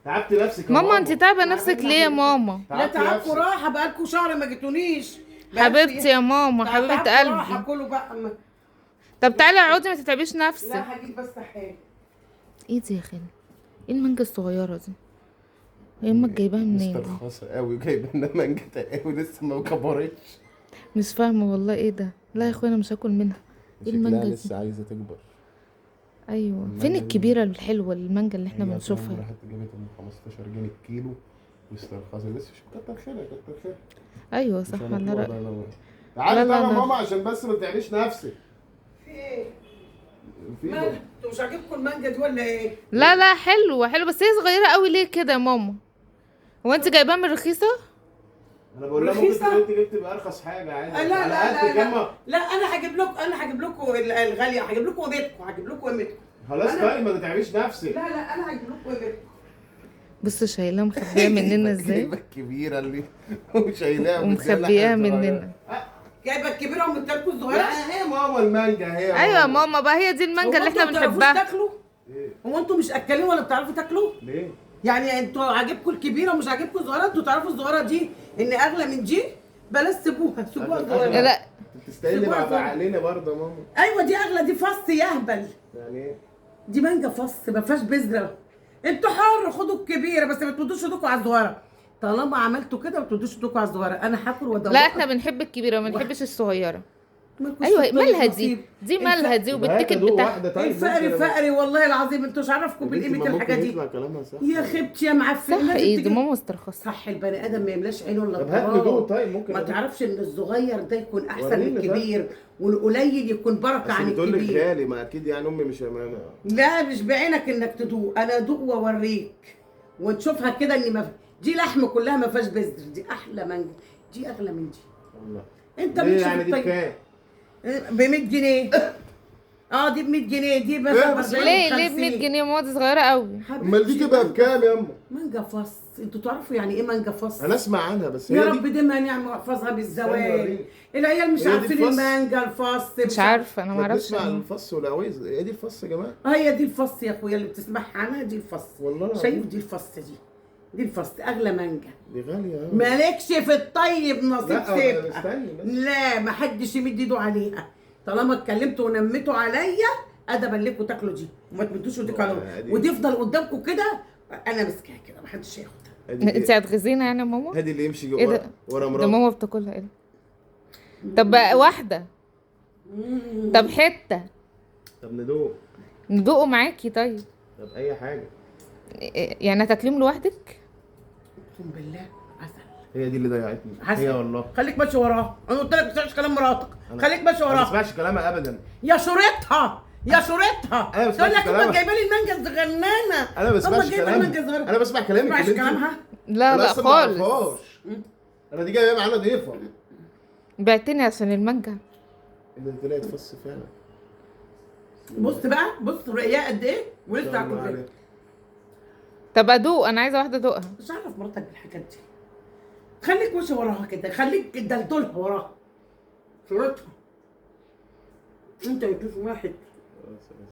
تعبت نفسك يا ماما انت تعبه نفسك ليه يا ماما؟ لا تعبت تعبكوا نفسك. راحه، بقالكوا شهر ما جيتونيش. حبيبتي يا ماما، حبيبه تعبكوا راحه قلبي. كله بقى طب تعالي اقعدي ما تتعبيش نفسك. لا هجيب بس حاجه. ايه دي يا خالي؟ ايه المانجا الصغيره دي؟ هي امك جايباها منين دي؟ مسترخصه قوي جايبه لنا مانجا قوي لسه ما كبرتش. مش فاهمه والله ايه ده. لا يا اخويا انا مش هاكل منها. ايه شكلها المانجا دي؟ لسه عايزه تكبر. ايوه المانجا فين دي- الكبيره الحلوه المانجا اللي احنا هي بنشوفها؟ راحت جابت من 15 جنيه الكيلو واسترخصت لسه. مش كتر خيرها كتر خيرها. ايوه مش صح هنطلع على رأيك. بقى أنا وأنت. تعالي لا، لا، بقى يا لا. ماما عشان بس ما تعمليش نفسك. في ايه؟ في مالك؟ انتوا مش عاجبكم المانجا دي ولا ايه؟ لا لا حلوه حلوه، بس هي صغيره قوي ليه كده يا ماما؟ هو انت جايباها من رخيصه؟ انا بقول لها ممكن رخيصة؟ تبقى انت جبت بارخص حاجه عادي. لا لا على قد لا كام. لا انا هجيب لكم الغاليه، هجيب لكم قيمتكم، هجيب لكم قيمتكم. خلاص أنا- طيب ما تعمليش نفسك. لا لا انا هجيب لكم قيمتكم. بصوا شايلاها مخبيه مننا ازاي؟ الجريمة الكبيره اللي وشايلاها ومخبياها مننا. جايبه الكبيره ومديلكوا الصغيره. لا هي ماما المانجا هي ايوه يا ماما بقى، هي دي المانجا اللي احنا هو انتوا ما بتعرفوش بنحبها. تاكلوا؟ ايه هو انتوا مش اكلين ولا بتعرفوا تاكلوا؟ ليه؟ يعني انتوا عاجبكم الكبيره ومش عاجبكم الصغيره؟ انتوا تعرفوا الصغيره دي ان اغلى من دي؟ بلاش سيبوها الصغيره. لا انت بتستاهلي مع بعقلنا برضه يا ماما. ايوه دي اغلى، دي فص يهبل. يعني ايه؟ دي مانجا فص ما فيهاش بذره. انتوا حر، خدوا الكبيره بس ما تمدوش ايدكم على الصغيره. طالما عملتوا كده ما تمدوش ايدكم على الصغيره. انا هاكل وادوقها. لا احنا بنحب الكبيره وما بنحبش الصغيره. مالكوش ايوه في الطيب مالها دي؟ نصيب. دي مالها دي يبقى هات وبالتيكت ادوق بتاعها. واحده طيب. الفقري ماشي. فقري والله العظيم انتوا مش عارفكم يا بنتي بالقيمه ما الحاجات ممكن دي. يطلع كلامها صح. يا خبتي يا معفن. صح لازم ايه تجيب- دي ماما مسترخصه. صح البني ادم ما يملاش عينه الا طب هات الضرار. ندوق طيب ممكن ما ندوق. تعرفش ان الصغير ده يكون احسن وريني من ده. الكبير، والقليل يكون بركه بس عن بتقول لك الكبير. غالي ما اكيد يعني امي مش لا مش بعينك انك تدوق، انا ادوق واوريك وتشوفها كده ان ما دي لحم كلها ما فيهاش بذر. دي احلى مانجا، دي اغلى من دي. والله. انت ليه بتشوف يعني دي الطيب بكام؟ ب 100 جنيه. اه دي ب 100 جنيه، دي بس إيه ب بس 40 ليه ب 100 50. جنيه؟ ماما دي صغيره قوي. امال دي تبقى بكام يا اما؟ مانجا فص، انتوا تعرفوا يعني ايه مانجا فص؟ انا اسمع عنها بس يا هي رب دي. دمها نعمة واحفظها استنى بالزواج. وريني. العيال مش هي دي عارفين الفص؟ المانجا الفص. مش عارفه انا ما احنا اعرفش. بنسمع الفص والعويز. هي دي الفص يا جماعه؟ هي دي الفص يا اخويا اللي بتسمعها عنها، دي الفص. والله العظيم. شايف دي الفص دي الفص اغلى مانجا. دي غاليه قوي. مالكش في الطيب نصيب لا سيبها. استني بس. لا ما حدش يمد ايده عليها. طالما اتكلمتوا ونميتوا عليا ادبا لكم تاكلوا دي وما تمدوش ايديكم عليها، ودي يفضل قدامكم كده انا ماسكاها كده ما حدش ياخدها. انت هتغزينا يعني يا ماما؟ هادي اللي يمشي ايه ورا ده؟ ورا ده مراته. ماما بتاكلها ايه ده؟ طب بقى واحده. طب حته طب ندوق. ندوقه معاكي طيب. طب اي حاجه. يعني هتاكليهم لوحدك؟ اقسم بالله عسل. هي دي اللي ضيعتني. عسل. هي والله. خليك ماشي وراها، انا قلت لك ما تسمعش كلام مراتك. خليك ماشي ما وراها. بسمعش كلامها ابدا. يا شورتها يا شورتها. أنا ما تقول بسمعش لك امك كلامها. جايبه لي المانجا الصغننه. انا ما بسمعش أمك جايبة المانجا كلامها. الصغيرة. انا بسمع كلامك. ما تسمعش اللي انت- كلامها. لا أنا لا أصلاً ما خالص. أعرفهاش. انا دي جايه معانا ضيفه. بعتني عشان المانجا. اللي طلعت فص فعلا. بص بقى بص رقيقه قد ايه ولسه الله هاكل عليك. فيها. طب ادوق، انا عايزه واحده ادوقها. مش عارف مراتك بالحاجات دي. خليك ماشي وراها كده، خليك دلدلها وراها. شورتها. انت يجوز واحد